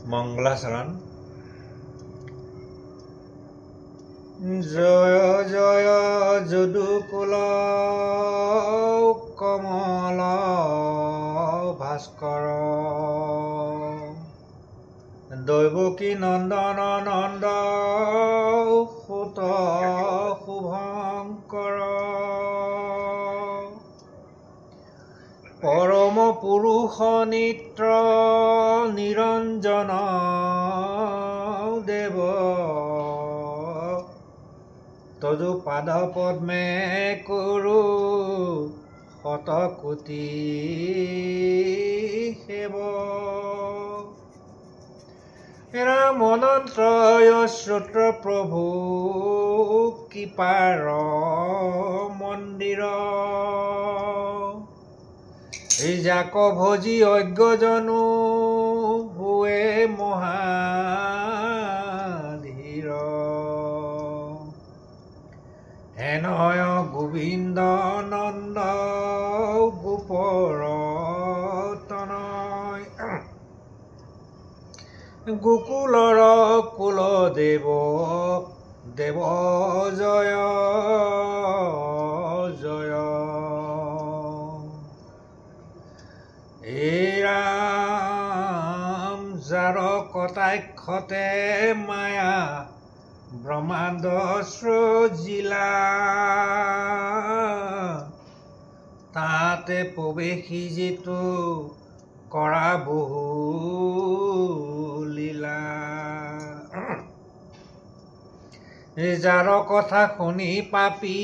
মংগলাচৰণ জয় জয় যদুকুল কমল ভাস্কৰ দৈবকী নন্দন নন্দ সুত শুভঙ্কৰ পৰম পুৰুষ নিত্ৰ নিৰঞ্জন দেৱ তজু পাদ পদ্মে কৰো শতকোটি সেৱ ৰাম অনন্ত শ্ৰোত্ৰ প্ৰভু কৃপাৰ মন্দিৰ যাক ভজি অজ্ঞজনো হুৱে মহাধীৰ হেনয় গোবিন্দ নন্দ গোপৰ তনয় গোকুলৰ কুলদেৱ দেৱ জয় জয় ৰাম যাৰ কটাক্ষতে মায়া ব্ৰহ্মাণ্ড সৃজিলা তাতে প্ৰৱেশী যিটো কৰা বহু লীলা যাৰ কথা শুনি পাপী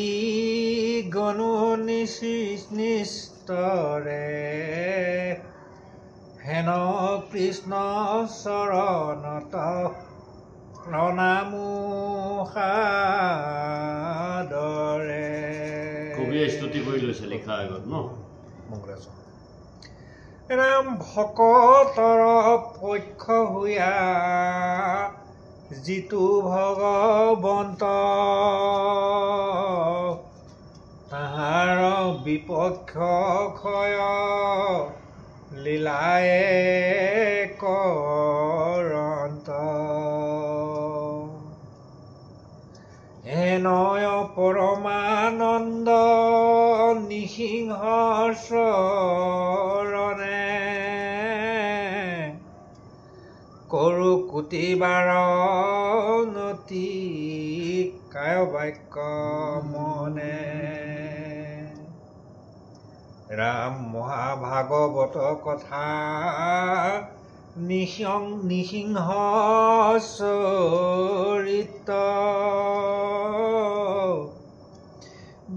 গণু নিস্তৰে হেন কৃষ্ণ চৰণত প্ৰণামো সাদৰে কবিয়ে স্তুতি কৰি লৈছে লিখা আগত ন ৰাম ভকতৰ পক্ষ হৈয়া যিটো ভগৱন্ত তাহাৰ বিপক্ষ ক্ষয় লীলায়ে কৰন্ত হেনয় পৰমানন্দ নিসিংহ চৰণে কৰো কোটি বাৰণতি কায় বাক্য মনে ৰাম মহাভাগৱত কথা নিসিংহ চৰিত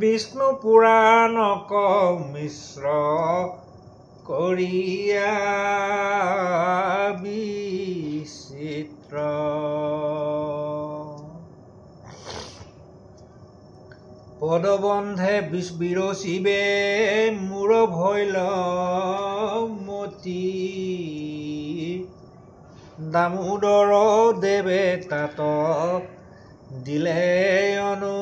বিষ্ণু পুৰাণক মিশ্ৰ কৰিয়া বিচিত্ৰ পদবন্ধে বিৰচিবে মূৰ ভৈল মতি দামোদৰ দেৱে তাত দিলে অনুমতি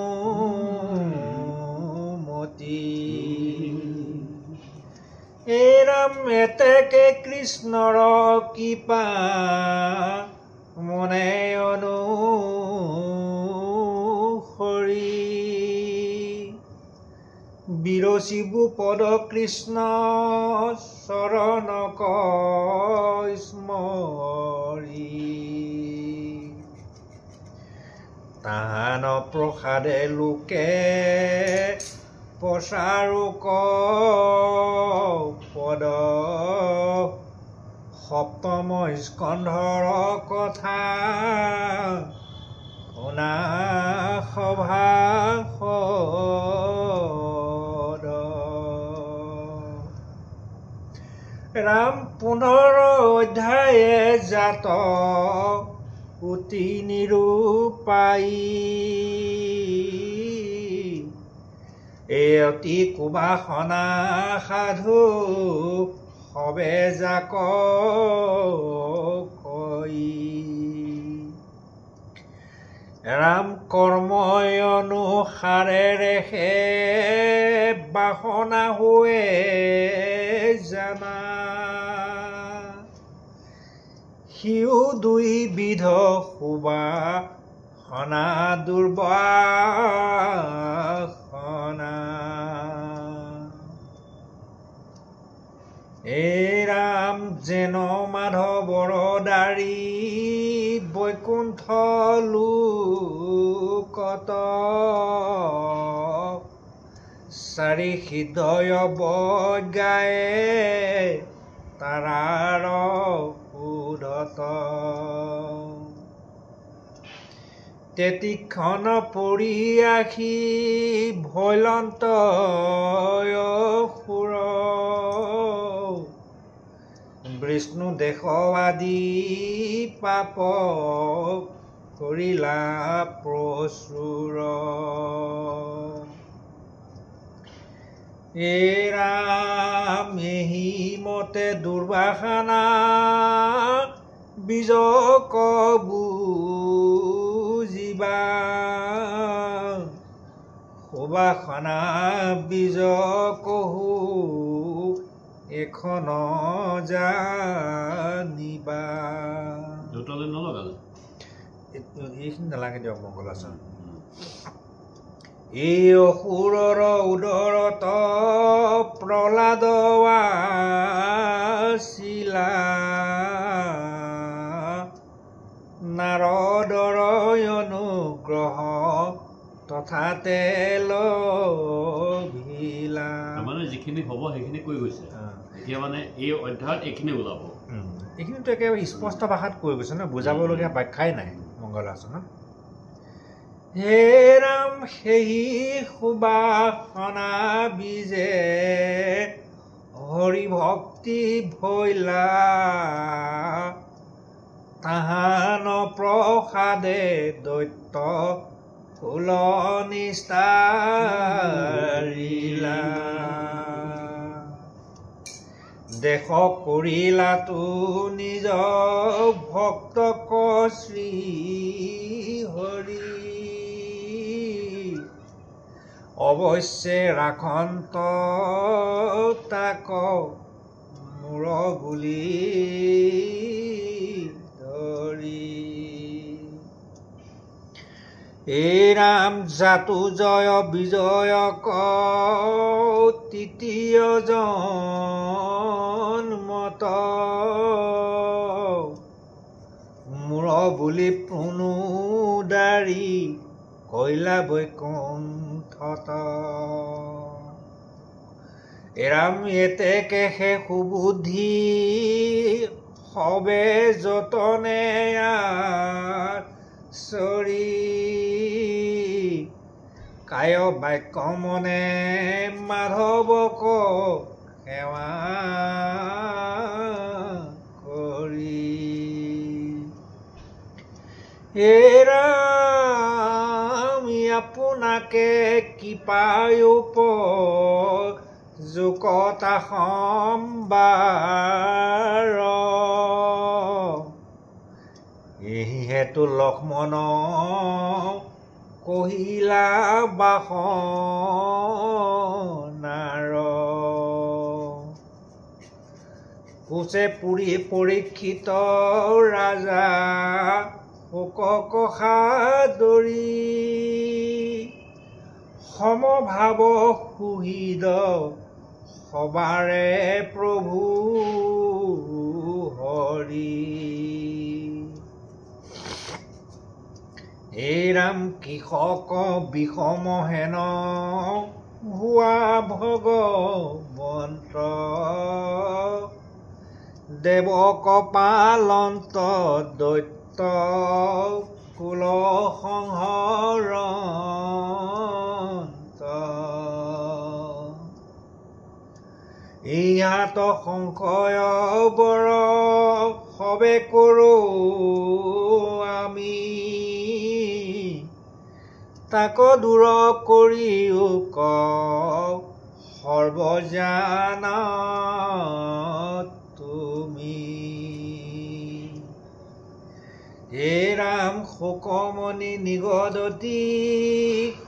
ৰাম এতেকে কৃষ্ণৰ কৃপা মনে অনুসৰি বিৰচিবু পদ কৃষ্ণ চৰণক স্মৰি তাহান প্ৰসাদে লোকে প্ৰচাৰোক পদ সপ্তম স্কন্ধৰ কথা শুনা সভা ৰাম 15 অধ্যায়ে জাত অতি নিৰূপায়ী অতি কুবাসনা সাধু সবে যাক কই ৰাম কৰ্ময় অনুসাৰে ৰেখে বাসনা হৈ জানা সিও দুই বিধ সুবাসনা দুৰ্বাসনা এই ৰাম যেন মাধৱৰ দাৰি বৈকুণ্ঠ লোকত চাৰি হৃদয় বগায়ে তাৰাৰ উদত তেতিক্ষণ পৰি আখি ভৈলন্ত সুৰ বিষ্ণু দেশবাদী পাপ কৰিলা প্ৰচুৰ এই ৰাম এহি মতে দুৰ্বাসনা বীজক বুজিবা সুবাসনা বীজ কহু এখন জানিবা এইখিনি নালাগে দিয়ক মংগলাচৰণ এই অসুৰৰ উদৰত প্ৰহ্লাদ আছিলা নাৰদৰ অনুগ্ৰহ তথাতে লভিলা মানে যিখিনি হ'ব সেইখিনি কৈ গৈছে এতিয়া মানে এই অধ্যায়ত এইখিনি ওলাব এইখিনিতো একেবাৰে স্পষ্ট ভাষাত কৈ গৈছে ন বুজাবলগীয়া ব্যাখ্যাই নাই মংগলাচৰণত হে ৰাম সেই সুবাসনা বীজে হৰি ভক্তি ভৈলা তাহান প্ৰসাদে দৈত্য ফুল নিস্তাৰিলা দেশ কৰিলাতো নিজ ভক্তক শ্ৰী হৰি অৱশ্যে ৰাখন্ত তাক মূৰ বুলি ধৰি এই ৰাম জাতু জয় বিজয়ক তৃতীয় জন্মত মূৰ বুলি প্ৰণুদাৰি কৈলা বৈকুণ্ঠত এৰাম এতেকে হে সুবুদ্ধি সবে যতনে চৰি কায় বাক্য মনে মাধৱক সেৱা কৰি হে ৰাম আপোনাকে কৃপায়ুপ জোকতা সম্বাৰ এই হেতু লক্ষ্মণ কহিলা বাসনাৰ কোচে পুৰি পৰীক্ষিত ৰাজা শোকক সাদৰি সমভাৱ সুহৃদ সবাৰে প্ৰভু হৰি এই ৰাম কৃষক বিষম হেন হোৱা ভগৱন্ত দেৱক পালন্ত দৈত্য কুল সংহৰন্ত ইয়াত সংশয় বৰ সবে কৰোঁ আমি তাক দূৰ কৰিও সৰ্বজানা তুমি হে ৰাম শোকমণি নিগদতি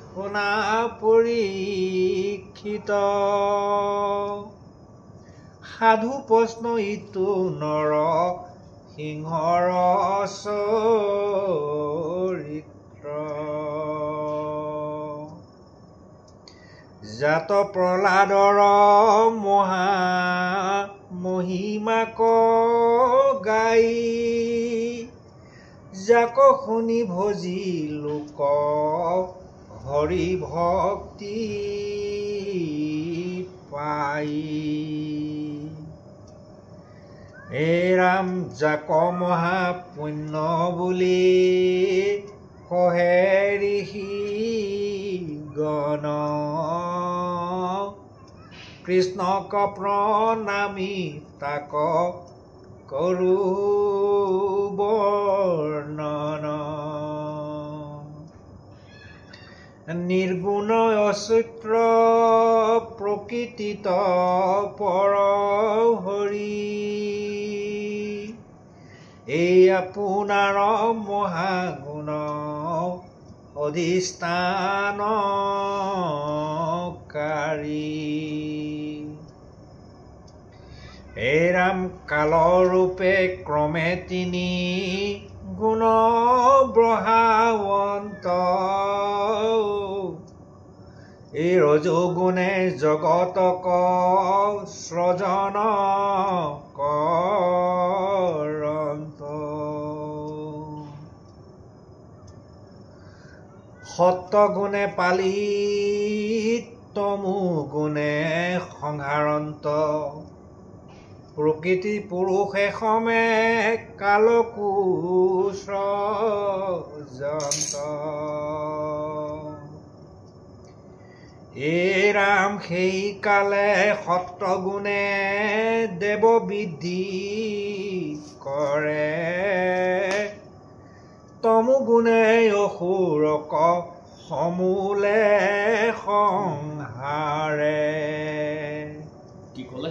শুনা পৰীক্ষিত সাধু প্ৰশ্ন ইটো নৰ সিংহৰ চৰিত্ৰ জাত প্ৰহ্লাদৰ মহা মহিমাক গাই যাক শুনি ভজি লোক হৰি ভক্তি পাই হে ৰাম যাক মহা পুণ্য বুলি কহে ঋষি গণ কৃষ্ণক প্ৰণামী তাক কৰো বৰ্ণন নিৰ্গুণ অচিত্ৰ প্ৰকৃতিত পৰ হৰি এই আপোনাৰ মহাগুণ অধিষ্ঠানকাৰী হে ৰাম কালৰূপে ক্ৰমে তিনি গুণ ব্ৰহাৱন্ত এই ৰজোগুণে জগতক সৃজন কৰন্ত সত্যগুণে পালি তমো গুণে সংহাৰন্ত প্ৰকৃতি পুৰুষে সমে কালকো সৃজন্ত এই ৰাম সেই কালে সত্যগুণে দেৱ বৃদ্ধি কৰে তমোগুণে অসুৰক সমূলে সংহাৰে কি ক'লে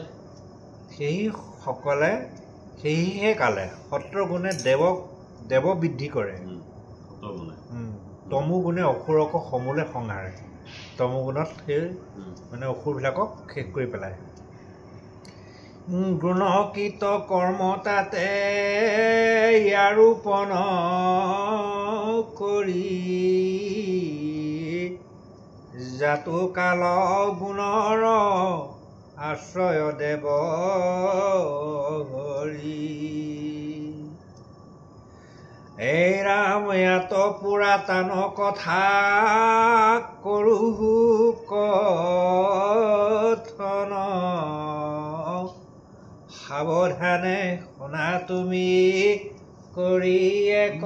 সেই সকলে সেইহে কালে সত্যগুণে দেৱ বৃদ্ধি কৰে তমোগুণে অসুৰক সমূলে সংহাৰে তমোগুণত সেই মানে অসুৰবিলাকক শেষ কৰি পেলায় গুণকৃত কৰ্ম তাতে ইয়াৰোপণ কৰি জাতো কাল গুণৰ আশ্ৰয় দেৱ হৰি এই ৰাম ইয়াত পুৰাতন কথা কৰোঁ কথন সাৱধানে শুনা তুমি কৰি এক